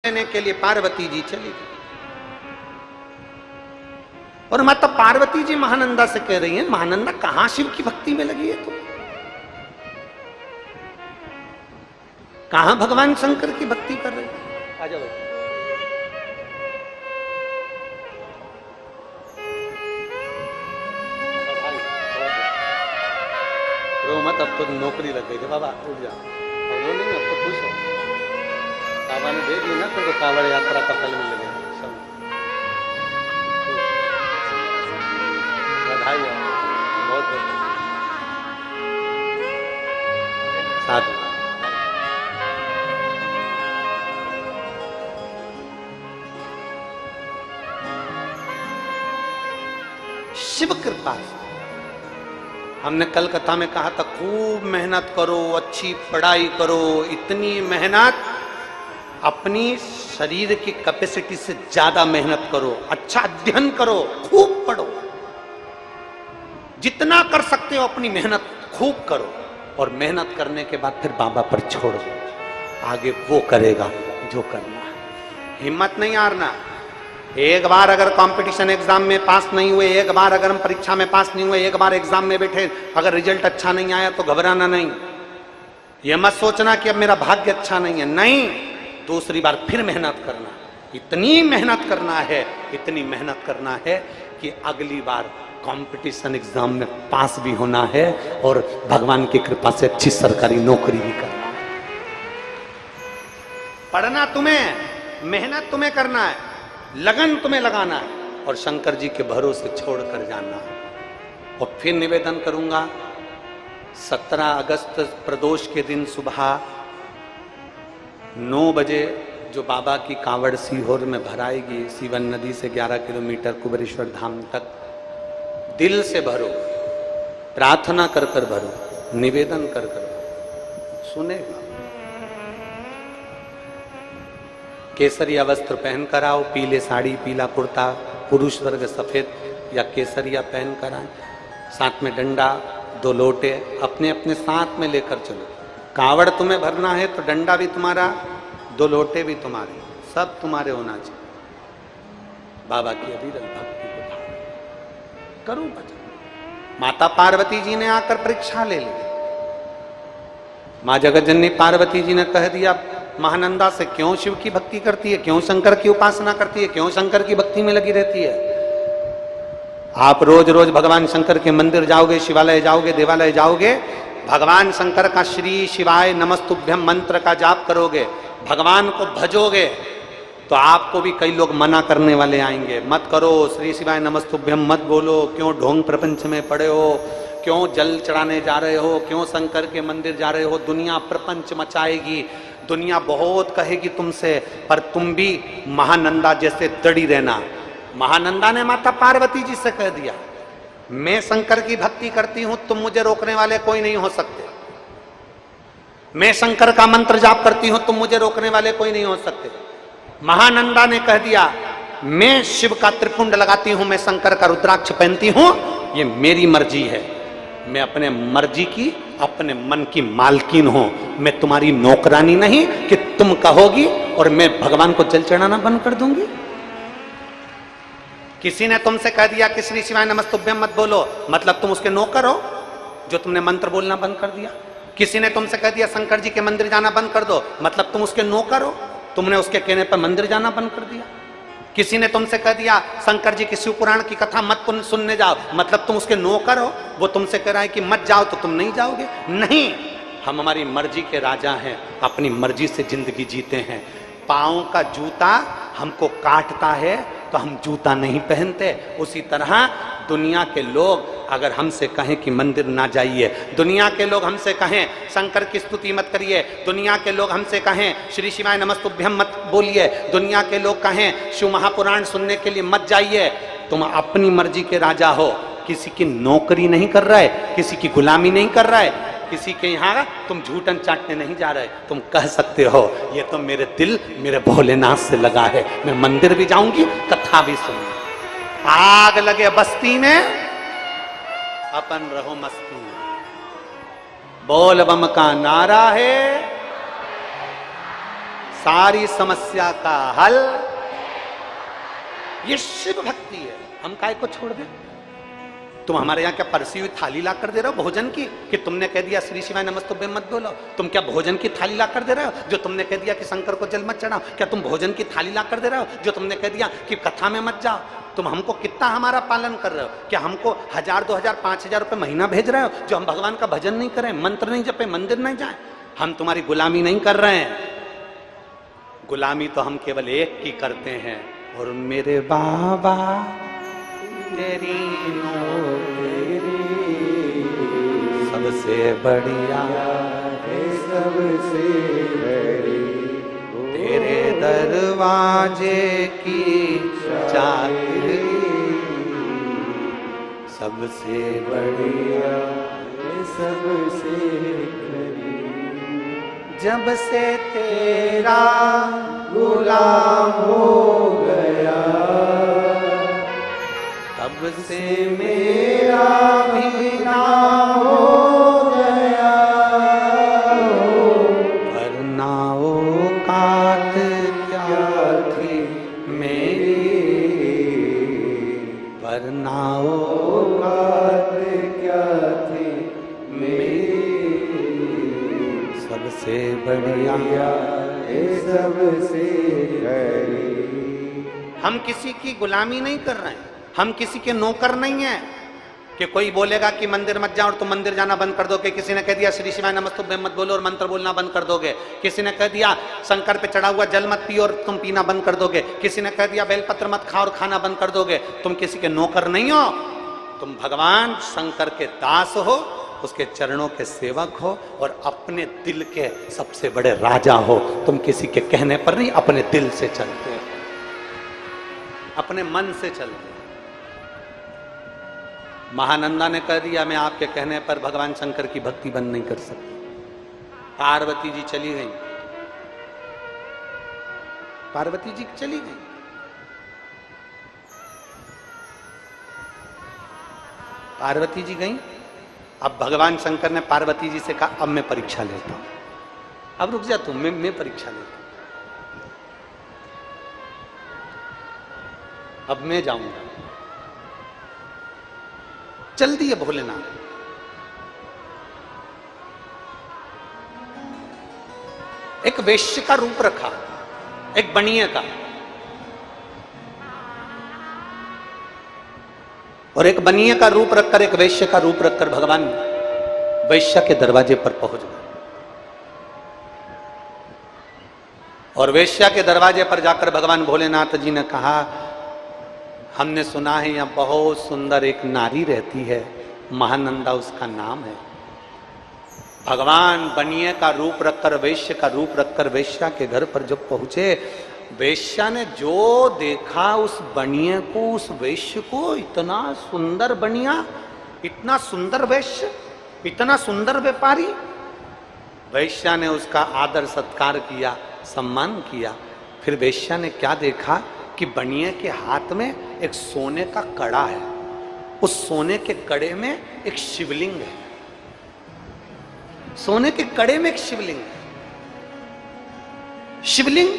लेने के लिए पार्वती जी चली गई। और माता पार्वती जी महानंदा से कह रही है, महानंदा कहां शिव की भक्ति में लगी है तुम? कहां भगवान शंकर की भक्ति कर रही है? आ जाओ भाई। रो मत, अब तो नौकरी लग गई थी बाबा, उठ जाओ। अब रो नहीं, अब तो खुश हो। बाबा ने दे दी ना तो कांवड़ यात्रा का फल मिल गया। बधाई है, बहुत बहुत साथ। शिव कृपा से हमने कल कथा में कहा था, खूब मेहनत करो, अच्छी पढ़ाई करो। इतनी मेहनत अपनी शरीर की कैपेसिटी से ज्यादा मेहनत करो, अच्छा अध्ययन करो, खूब पढ़ो, जितना कर सकते हो अपनी मेहनत खूब करो। और मेहनत करने के बाद फिर बाबा पर छोड़ दो, आगे वो करेगा जो करना है। हिम्मत नहीं हारना। एक बार अगर कंपटीशन एग्जाम में पास नहीं हुए, एक बार अगर हम परीक्षा में पास नहीं हुए, एक बार एग्जाम में बैठे, अगर रिजल्ट अच्छा नहीं आया तो घबराना नहीं। यह मत सोचना कि अब मेरा भाग्य अच्छा नहीं है, नहीं, दूसरी बार फिर मेहनत करना। इतनी मेहनत करना है, इतनी मेहनत करना है कि अगली बार कंपटीशन एग्जाम में पास भी होना है और भगवान की कृपा से अच्छी सरकारी नौकरी भी करना है। पढ़ना तुम्हें, मेहनत तुम्हें करना है, लगन तुम्हें लगाना है और शंकर जी के भरोसे छोड़कर जाना है। और फिर निवेदन करूंगा, 17 अगस्त प्रदोष के दिन सुबह 9 बजे जो बाबा की कांवड़ सीहोर में भराएगी, सीवन नदी से 11 किलोमीटर कुबेरेश्वर धाम तक, दिल से भरो, प्रार्थना कर कर भरो, निवेदन कर कर भरो, सुनेगा। केसरिया वस्त्र पहन कर आओ, पीले साड़ी, पीला कुर्ता, पुरुष वर्ग सफेद या केसरिया पहन कर आए, साथ में डंडा, 2 लोटे अपने अपने साथ में लेकर चलो। कावड़ तुम्हें भरना है तो डंडा भी तुम्हारा, 2 लोटे भी तुम्हारे, सब तुम्हारे होना चाहिए। बाबा की अविरल भक्ति को धारण करो भजन। माता पार्वती जी ने आकर परीक्षा ले ली। माँ जगतजननी पार्वती जी ने कह दिया महानंदा से, क्यों शिव की भक्ति करती है, क्यों शंकर की उपासना करती है, क्यों शंकर की भक्ति में लगी रहती है? आप रोज रोज भगवान शंकर के मंदिर जाओगे, शिवालय जाओगे, देवालय जाओगे, भगवान शंकर का श्री शिवाय नमस्तुभ्यम मंत्र का जाप करोगे, भगवान को भजोगे, तो आपको भी कई लोग मना करने वाले आएंगे, मत करो, श्री शिवाय नमस्तुभ्यम मत बोलो, क्यों ढोंग प्रपंच में पड़े हो, क्यों जल चढ़ाने जा रहे हो, क्यों शंकर के मंदिर जा रहे हो, दुनिया प्रपंच मचाएगी, दुनिया बहुत कहेगी तुमसे, पर तुम भी महानंदा जैसे दृढ़ी रहना। महानंदा ने माता पार्वती जी से कह दिया, मैं शंकर की भक्ति करती हूं, तुम मुझे रोकने वाले कोई नहीं हो सकते। मैं शंकर का मंत्र जाप करती हूं, तुम मुझे रोकने वाले कोई नहीं हो सकते। महानंदा ने कह दिया, मैं शिव का त्रिपुंड लगाती हूं, मैं शंकर का रुद्राक्ष पहनती हूं, ये मेरी मर्जी है, मैं अपने मर्जी की, अपने मन की मालकिन हूं, मैं तुम्हारी नौकरानी नहीं कि तुम कहोगी और मैं भगवान को जल चढ़ाना बंद कर दूंगी। किसी ने तुमसे कह दिया कि श्री शिवाय नमस्तुभ्यम मत बोलो, मतलब तुम उसके नौकर हो जो तुमने मंत्र बोलना बंद कर दिया। किसी ने तुमसे कह दिया शंकर जी के मंदिर जाना बंद कर दो, मतलब तुम उसके नौकर हो, तुमने उसके कहने पर मंदिर जाना बंद कर दिया। किसी ने तुमसे कह दिया शंकर जी की शिव पुराण की कथा मत सुनने जाओ, मतलब तुम उसके नौकर हो, वो तुमसे कह रहा है कि मत जाओ तो तुम नहीं जाओगे। नहीं, हम हमारी मर्जी के राजा हैं, अपनी मर्जी से जिंदगी जीते हैं। पाँव का जूता हमको काटता है तो हम जूता नहीं पहनते। उसी तरह दुनिया के लोग अगर हमसे कहें कि मंदिर ना जाइए, दुनिया के लोग हमसे कहें शंकर की स्तुति मत करिए, दुनिया के लोग हमसे कहें श्री शिवाय नमस्तुभ्यम मत बोलिए, दुनिया के लोग कहें शिव महापुराण सुनने के लिए मत जाइए, तुम अपनी मर्जी के राजा हो, किसी की नौकरी नहीं कर रहा है, किसी की गुलामी नहीं कर रहा है, किसी के यहाँ तुम झूठन चाटने नहीं जा रहे। तुम कह सकते हो ये तो मेरे दिल मेरे भोलेनाथ से लगा है, मैं मंदिर भी जाऊंगी, कथा भी सुनूंगी। आग लगे बस्ती में अपन रहो मस्ती में, बोल बम का नारा है, सारी समस्या का हल ये शिव भक्ति है। हम काय को छोड़ दें? तुम हमारे यहाँ क्या परसी हुई थाली ला कर दे रहे हो भोजन की, कि तुमने कह दिया श्री शिवाय नमस्तुभ्ये मत बोलो? तुम क्या भोजन की थाली ला कर दे रहे हो? जो तुमने कह दिया कि शंकर को जल मत चढ़ाओ, क्या तुम भोजन की थाली ला कर दे रहे हो? जो तुमने कह दिया कि कथा में मत जाओ, तुम हमको कितना हमारा पालन कर रहे हो? क्या हमको 1000, 2000, 5000 रुपए महीना भेज रहे हो जो हम भगवान का भजन नहीं करें, मंत्र नहीं जपे, मंदिर नहीं जाए? हम तुम्हारी गुलामी नहीं कर रहे हैं, गुलामी तो हम केवल एक की करते हैं। और मेरे बाबा तेरी सबसे बढ़िया सबसे बड़ी, तेरे दरवाजे की चाबी सबसे बढ़िया सबसे बड़ी। जब से तेरा गुलाम हो गया तब से मेरा भी नाम हो गया, वरना औकात क्या थी मेरी, वरना औकात क्या थी मेरी, सबसे बढ़िया सबसे बड़ी। हम किसी की गुलामी नहीं कर रहे हैं, हम किसी के नौकर नहीं हैं कि कोई बोलेगा कि मंदिर मत जाओ और तुम मंदिर जाना बंद कर दोगे। किसी ने कह दिया श्री शिवाय नमस्तुभ्ये मत बोलो और मंत्र बोलना बंद कर दोगे। किसी ने कह दिया शंकर पे चढ़ा हुआ जल मत पियो और तुम पीना बंद कर दोगे। किसी ने कह दिया बेलपत्र मत खाओ और खाना बंद कर दोगे। तुम किसी के नौकर नहीं हो, तुम भगवान शंकर के दास हो, उसके चरणों के सेवक हो और अपने दिल के सबसे बड़े राजा हो। तुम किसी के कहने पर नहीं, अपने दिल से चलते हो, अपने मन से चलते हो। महानंदा ने कह दिया मैं आपके कहने पर भगवान शंकर की भक्ति बंद नहीं कर सकती। पार्वती जी चली गई, पार्वती जी चली गई। पार्वती जी गई। अब भगवान शंकर ने पार्वती जी से कहा अब मैं परीक्षा लेता हूं, अब रुक जा तू, मैं परीक्षा लेता हूं, अब मैं जाऊंगा। चल दिए भोलेनाथ। एक वेश्य का रूप रखा, एक बनिए का, और एक बनिए का रूप रखकर, एक वेश्य का रूप रखकर भगवान वेश्या के दरवाजे पर पहुंच गए। और वेश्या के दरवाजे पर जाकर भगवान भोलेनाथ जी ने कहा हमने सुना है यहां बहुत सुंदर एक नारी रहती है, महानंदा उसका नाम है। भगवान बनिए का रूप रखकर, वेश्य का रूप रखकर वेश्या के घर पर जब पहुंचे, वेश्या ने जो देखा उस बनिए को, उस वेश्य को, इतना सुंदर बनिया, इतना सुंदर वेश्य, इतना सुंदर व्यापारी। वेश्या ने उसका आदर सत्कार किया, सम्मान किया। फिर वेश्या ने क्या देखा कि बनिए के हाथ में एक सोने का कड़ा है, उस सोने के कड़े में एक शिवलिंग है, सोने के कड़े में एक शिवलिंग है। शिवलिंग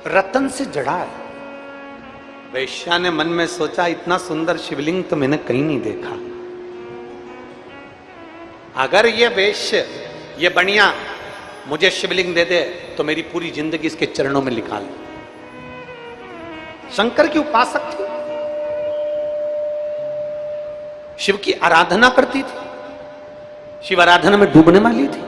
रतन से जड़ा है। वेश्या ने मन में सोचा इतना सुंदर शिवलिंग तो मैंने कहीं नहीं देखा। अगर ये वेश्य, ये बनिया मुझे शिवलिंग दे दे तो मेरी पूरी जिंदगी इसके चरणों में निकाल। शंकर की उपासक थी, शिव की आराधना करती थी, शिव आराधना में डूबने वाली थी।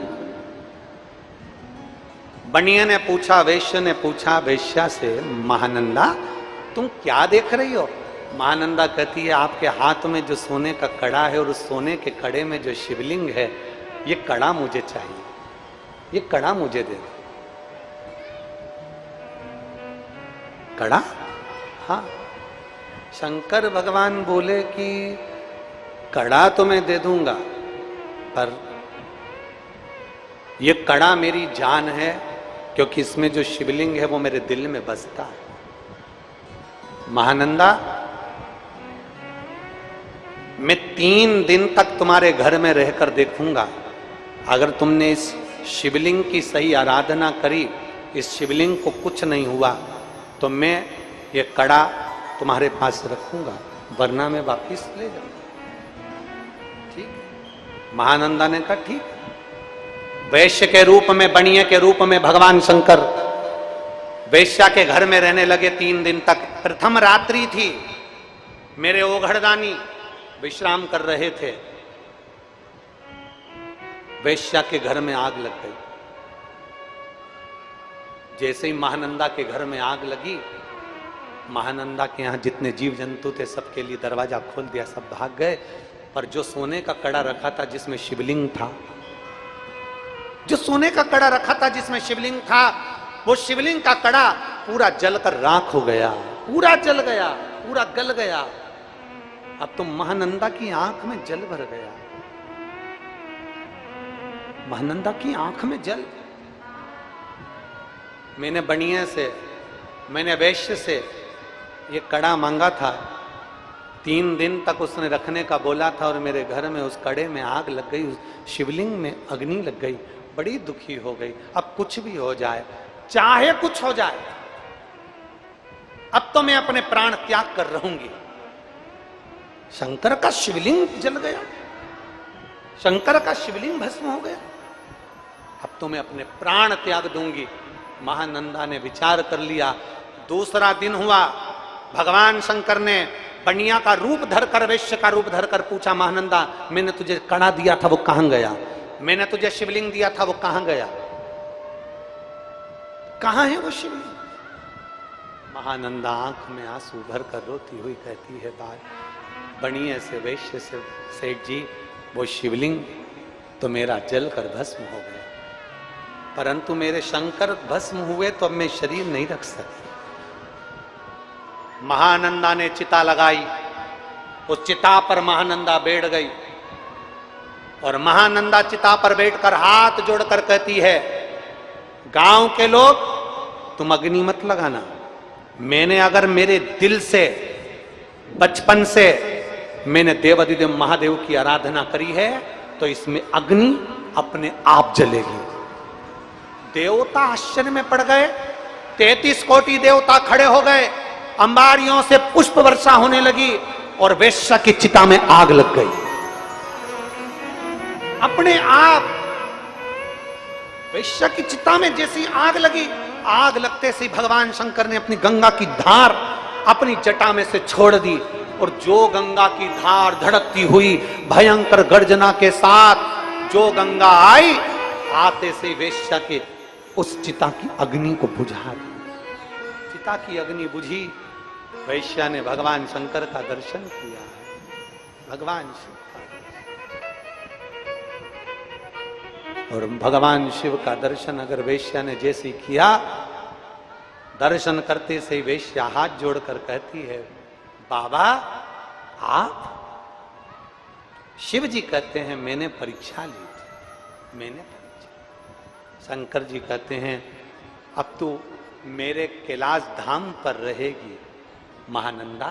बनिया ने पूछा, वेश्या ने पूछा वेश्या से, महानंदा तुम क्या देख रही हो? महानंदा कहती है आपके हाथ में जो सोने का कड़ा है और उस सोने के कड़े में जो शिवलिंग है, ये कड़ा मुझे चाहिए, ये कड़ा मुझे दे दो। कड़ा? हाँ। शंकर भगवान बोले कि कड़ा तो मैं दे दूंगा, पर ये कड़ा मेरी जान है, क्योंकि इसमें जो शिवलिंग है वो मेरे दिल में बसता है। महानंदा, मैं 3 दिन तक तुम्हारे घर में रहकर देखूंगा, अगर तुमने इस शिवलिंग की सही आराधना करी इस शिवलिंग को कुछ नहीं हुआ तो मैं ये कड़ा तुम्हारे पास रखूंगा, वरना मैं वापिस ले जाऊंगा। ठीक। महानंदा ने कहा ठीक। वैश्य के रूप में, बणिये के रूप में भगवान शंकर वैश्या के घर में रहने लगे 3 दिन तक। प्रथम रात्रि थी, मेरे ओघड़दानी विश्राम कर रहे थे, वैश्या के घर में आग लग गई। जैसे ही महानंदा के घर में आग लगी, महानंदा के यहां जितने जीव जंतु थे सबके लिए दरवाजा खोल दिया, सब भाग गए। पर जो सोने का कड़ा रखा था जिसमें शिवलिंग था, जो सोने का कड़ा रखा था जिसमें शिवलिंग था, वो शिवलिंग का कड़ा पूरा जलकर राख हो गया, पूरा जल गया, पूरा गल गया। अब तो महानंदा की आंख में जल भर गया, महानंदा की आंख में जल। मैंने बणिये से, मैंने वैश्य से ये कड़ा मांगा था, 3 दिन तक उसने रखने का बोला था, और मेरे घर में उस कड़े में आग लग गई, उस शिवलिंग में अग्नि लग गई, बड़ी दुखी हो गई। अब कुछ भी हो जाए, चाहे कुछ हो जाए, अब तो मैं अपने प्राण त्याग कर रहूंगी। शंकर का शिवलिंग जल गया, शंकर का शिवलिंग भस्म हो गया, अब तो मैं अपने प्राण त्याग दूंगी। महानंदा ने विचार कर लिया। दूसरा दिन हुआ, भगवान शंकर ने बनिया का रूप धरकर, वैश्य का रूप धरकर पूछा, महानंदा मैंने तुझे कड़ा दिया था वो कहां गया, मैंने तुझे शिवलिंग दिया था वो कहां गया, कहां है वो शिवलिंग? महानंदा आंख में आंसू भरकर रोती हुई कहती है, बात बनिए से, वैश्य से, सेठ जी वो शिवलिंग तो मेरा जल कर भस्म हो गया, परंतु मेरे शंकर भस्म हुए तो अब मैं शरीर नहीं रख सकती। महानंदा ने चिता लगाई, उस चिता पर महानंदा बैठ गई, और महानंदा चिता पर बैठकर हाथ जोड़कर कहती है, गांव के लोग तुम अग्नि मत लगाना, मैंने अगर मेरे दिल से, बचपन से मैंने देवाधिदेव महादेव की आराधना करी है तो इसमें अग्नि अपने आप जलेगी। देवता आश्चर्य में पड़ गए, 33 कोटि देवता खड़े हो गए, अंबारियों से पुष्प वर्षा होने लगी, और वैश्या की चिता में आग लग गई अपने आप। वैश्या की चिता में जैसी आग लगी, आग लगते से भगवान शंकर ने अपनी गंगा की धार अपनी जटा में से छोड़ दी, और जो गंगा की धार धड़कती हुई भयंकर गर्जना के साथ जो गंगा आई, आते से वैश्या के उस चिता की अग्नि को बुझा दी। चिता की अग्नि बुझी, वैश्या ने भगवान शंकर का दर्शन किया, भगवान शिव का। और भगवान शिव का दर्शन अगर वैश्या ने जैसे किया, दर्शन करते से वैश्या हाथ जोड़कर कहती है, बाबा आप? शिव जी कहते हैं मैंने परीक्षा ली थी, मैंने परीक्षा। शंकर जी कहते हैं अब तू मेरे कैलाश धाम पर रहेगी महानंदा।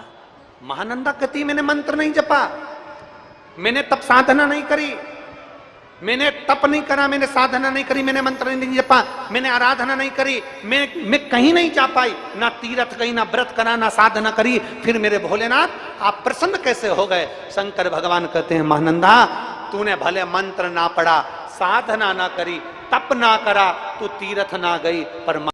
महानंदा कहती मैंने मंत्र नहीं जपा, मैंने तप साधना नहीं करी, मैंने तप नहीं करा, मैंने साधना नहीं करी, मैंने मंत्र नहीं जपा, मैंने आराधना नहीं करी, मैं कहीं नहीं जा पाई, ना तीर्थ गई, ना व्रत करा, ना साधना करी, फिर मेरे भोलेनाथ आप प्रसन्न कैसे हो गए? शंकर भगवान कहते हैं महानंदा तूने भले मंत्र ना पढ़ा, साधना ना करी, तप ना करा, तू तीर्थ ना गई, पर